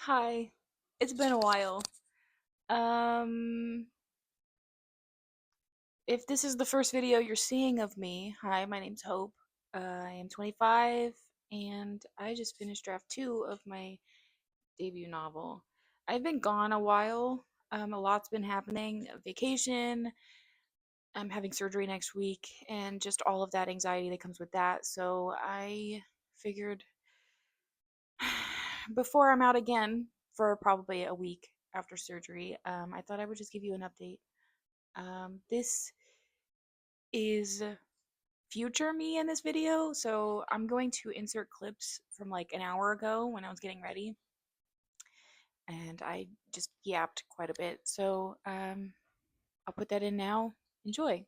Hi. It's been a while. Um, if this is the first video you're seeing of me, hi, my name's Hope. I am 25 and I just finished draft 2 of my debut novel. I've been gone a while. A lot's been happening. Vacation, I'm having surgery next week, and just all of that anxiety that comes with that. So I figured before I'm out again for probably a week after surgery, I thought I would just give you an update. This is future me in this video, so I'm going to insert clips from like an hour ago when I was getting ready, and I just yapped quite a bit. So I'll put that in now. Enjoy.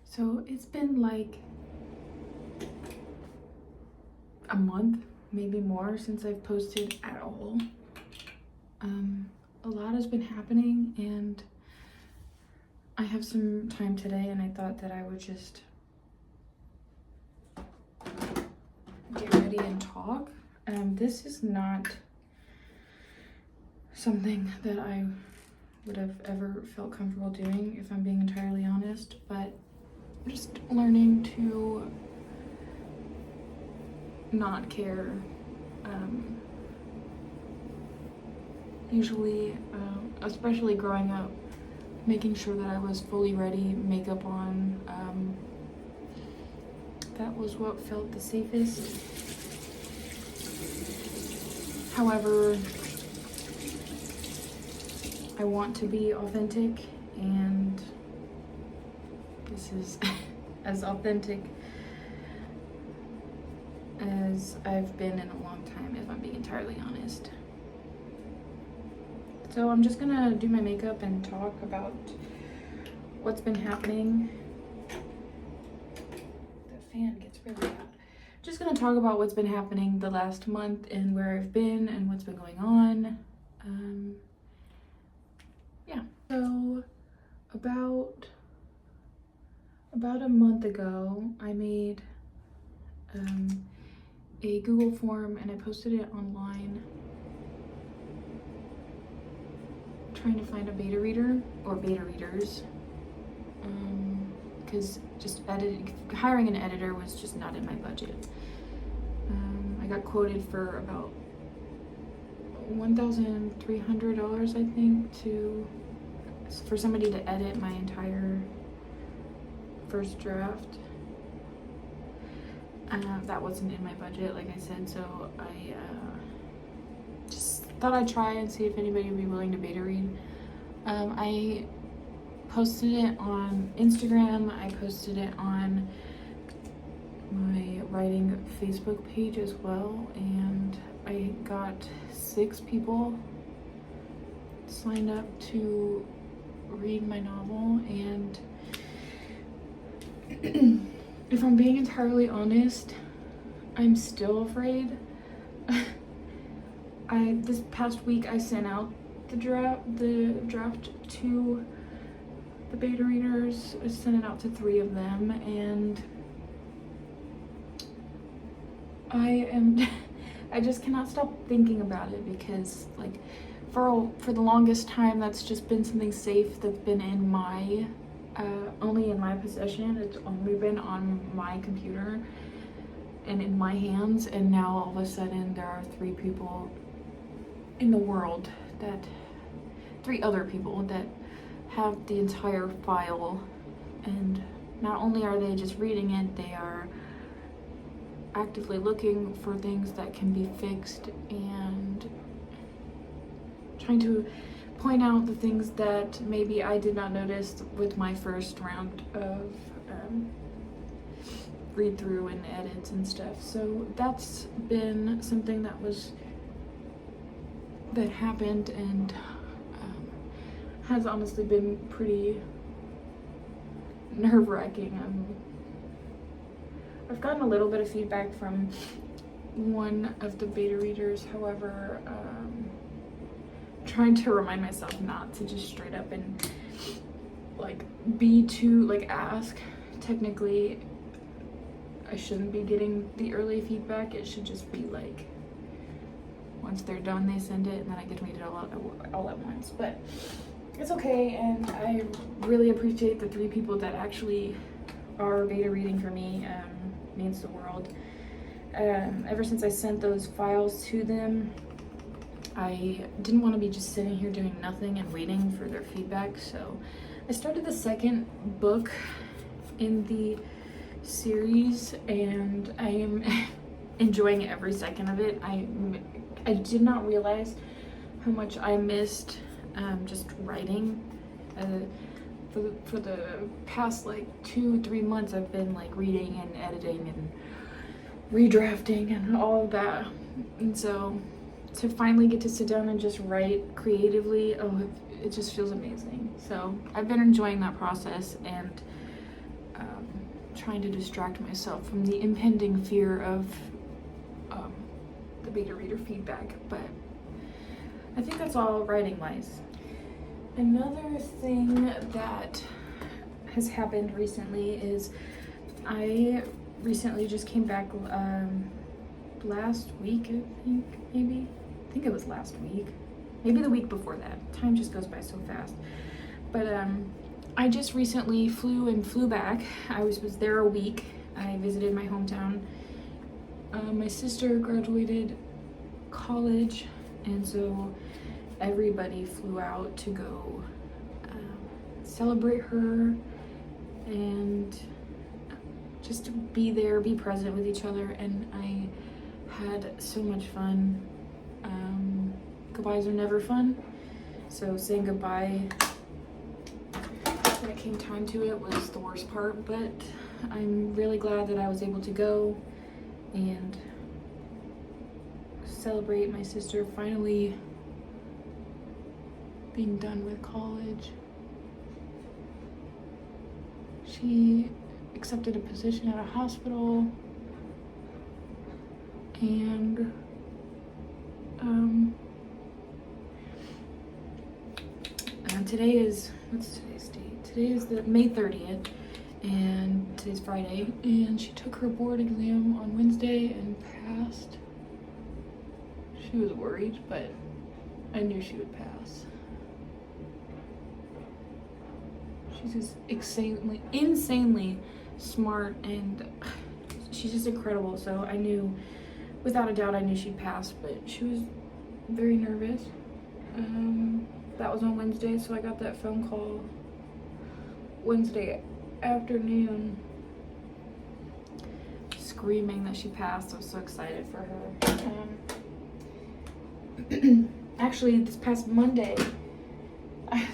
So it's been like a month, maybe more, since I've posted at all. A lot has been happening, and I have some time today, and I thought that I would just get ready and talk. This is not something that I would have ever felt comfortable doing, if I'm being entirely honest, but just learning to not care. Usually, especially growing up, making sure that I was fully ready, makeup on, that was what felt the safest. However, I want to be authentic, and this is as authentic as I've been in a long time, if I'm being entirely honest. So I'm just gonna do my makeup and talk about what's been happening. The fan gets really loud. Just gonna talk about what's been happening the last month and where I've been and what's been going on. Yeah. So about a month ago, I made a Google form and I posted it online, trying to find a beta reader or beta readers, because just hiring an editor was just not in my budget. I got quoted for about $1,300, I think, for somebody to edit my entire first draft. That wasn't in my budget, like I said, so I just thought I'd try and see if anybody would be willing to beta read. I posted it on Instagram, I posted it on my writing Facebook page as well, and I got 6 people signed up to read my novel. And if I'm being entirely honest, I'm still afraid. This past week I sent out the draft to the beta readers. I sent it out to 3 of them, and I just cannot stop thinking about it, because like for the longest time that's just been something safe that's been in my only in my possession. It's only been on my computer and in my hands, and now all of a sudden there are 3 people in the world, 3 other people that have the entire file, and not only are they just reading it, they are actively looking for things that can be fixed and trying to point out the things that maybe I did not notice with my first round of read through and edits and stuff. So that's been something that happened, and has honestly been pretty nerve-wracking. I've gotten a little bit of feedback from one of the beta readers. However, trying to remind myself not to just straight up and like ask. Technically, I shouldn't be getting the early feedback. It should just be like once they're done, they send it, and then I get to read it all at once. But it's okay, and I really appreciate the 3 people that actually are beta reading for me. Means the world. Ever since I sent those files to them, I didn't want to be just sitting here doing nothing and waiting for their feedback, so I started the second book in the series, and I am enjoying every second of it. I did not realize how much I missed just writing. For the past like 2-3 months, I've been like reading and editing and redrafting and all of that, and so to finally get to sit down and just write creatively, oh, it just feels amazing. So I've been enjoying that process and trying to distract myself from the impending fear of the beta reader feedback, but I think that's all writing wise. Another thing that has happened recently is I recently just came back last week, I think it was last week, maybe the week before that. Time just goes by so fast. But I just recently flew back. I was there a week. I visited my hometown. My sister graduated college, and so everybody flew out to go celebrate her and just to be there, be present with each other, and I had so much fun. Goodbyes are never fun, so saying goodbye when it came time to it was the worst part, but I'm really glad that I was able to go and celebrate my sister finally being done with college. She accepted a position at a hospital, and today is, what's today's date? Today is the May 30th, and today's Friday, and she took her board exam on Wednesday and passed. She was worried, but I knew she would pass. She's just insanely smart, and she's just incredible. So I knew, without a doubt, I knew she'd pass, but she was very nervous. That was on Wednesday, so I got that phone call Wednesday afternoon screaming that she passed. I was so excited for her. Actually, this past Monday,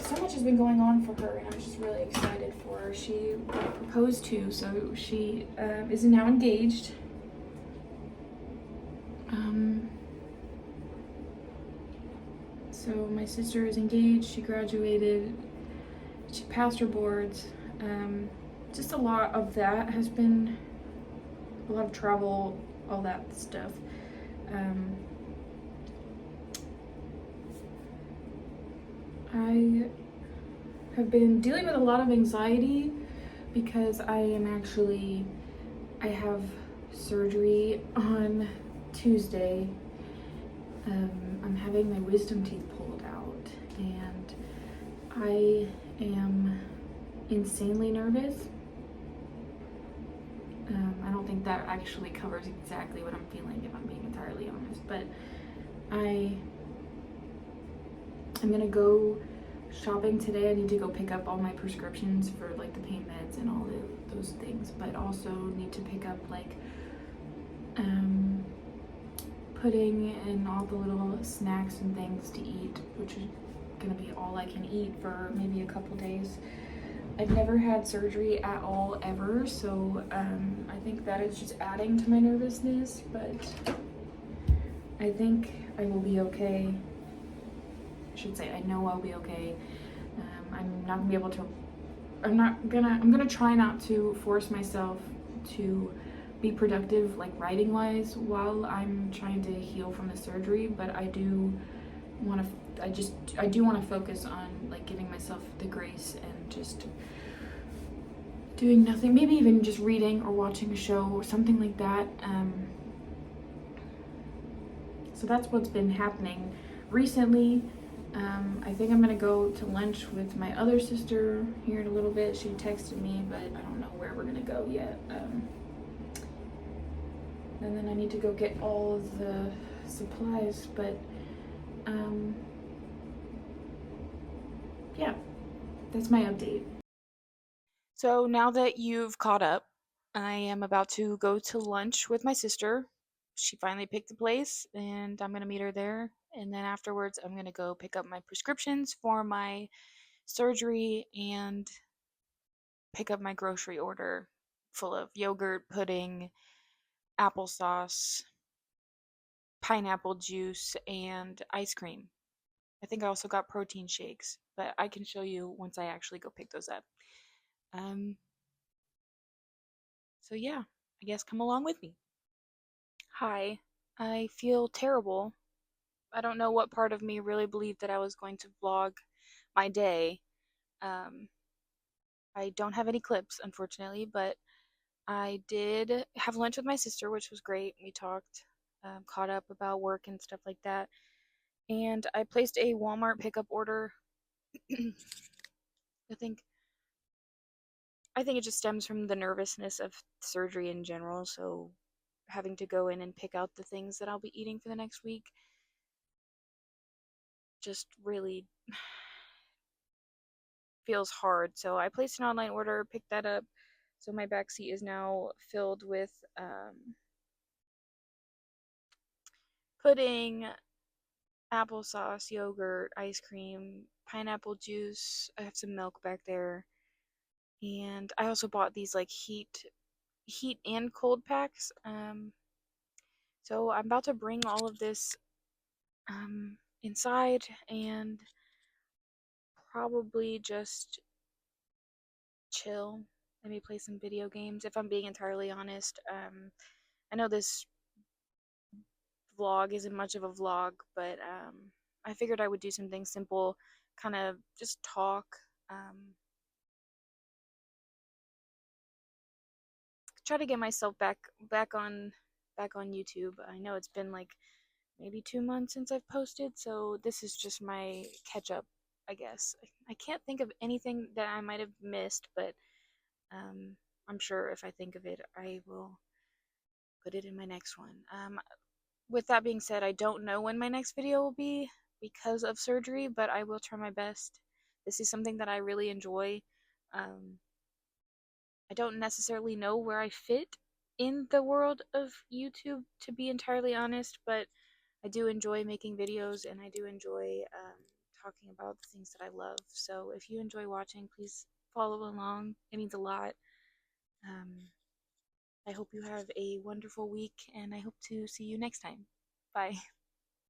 so much has been going on for her, and I was just really excited for her. She got proposed to, so she is now engaged. So my sister is engaged, she graduated, she passed her boards. Just a lot of that has been, a lot of travel, all that stuff. I have been dealing with a lot of anxiety because I have surgery on Tuesday. I'm having my wisdom teeth pulled out, and I am insanely nervous. I don't think that actually covers exactly what I'm feeling, if I'm being entirely honest, but I'm gonna go shopping today. I need to go pick up all my prescriptions for like the pain meds and all those things, but also need to pick up like pudding and all the little snacks and things to eat, which is gonna be all I can eat for maybe a couple days. I've never had surgery at all ever, so I think that is just adding to my nervousness, but I think I will be okay. I should say I know I'll be okay. I'm gonna try not to force myself to be productive, like writing wise, while I'm trying to heal from the surgery, but I do want to focus on like giving myself the grace and just doing nothing, maybe even just reading or watching a show or something like that. So that's what's been happening recently. I think I'm gonna go to lunch with my other sister here in a little bit. She texted me, but I don't know where we're gonna go yet. And then I need to go get all of the supplies, but um, yeah, that's my update. So now that you've caught up, I am about to go to lunch with my sister. She finally picked the place, and I'm going to meet her there. And then afterwards, I'm going to go pick up my prescriptions for my surgery and pick up my grocery order full of yogurt, pudding, applesauce, pineapple juice, and ice cream. I think I also got protein shakes, but I can show you once I actually go pick those up. Um, so yeah, I guess come along with me. Hi, I feel terrible. I don't know what part of me really believed that I was going to vlog my day. Um, I don't have any clips, unfortunately, but I did have lunch with my sister, which was great. We talked, caught up about work and stuff like that. And I placed a Walmart pickup order. I think I think it just stems from the nervousness of surgery in general. So having to go in and pick out the things that I'll be eating for the next week just really feels hard. So I placed an online order, picked that up. So my back seat is now filled with pudding, applesauce, yogurt, ice cream, pineapple juice. I have some milk back there. And I also bought these like heat and cold packs. So I'm about to bring all of this inside and probably just chill, maybe play some video games if I'm being entirely honest. I know this vlog isn't much of a vlog, but I figured I would do something simple, kind of just talk. Um, Try to get myself back on YouTube. I know it's been like maybe 2 months since I've posted, so this is just my catch up, I guess. I can't think of anything that I might have missed, but um, I'm sure if I think of it, I will put it in my next one. With that being said, I don't know when my next video will be because of surgery, but I will try my best. This is something that I really enjoy. Um, I don't necessarily know where I fit in the world of YouTube, to be entirely honest, but I do enjoy making videos and I do enjoy talking about the things that I love. So if you enjoy watching, please follow along. It means a lot. Um, I hope you have a wonderful week and I hope to see you next time. Bye.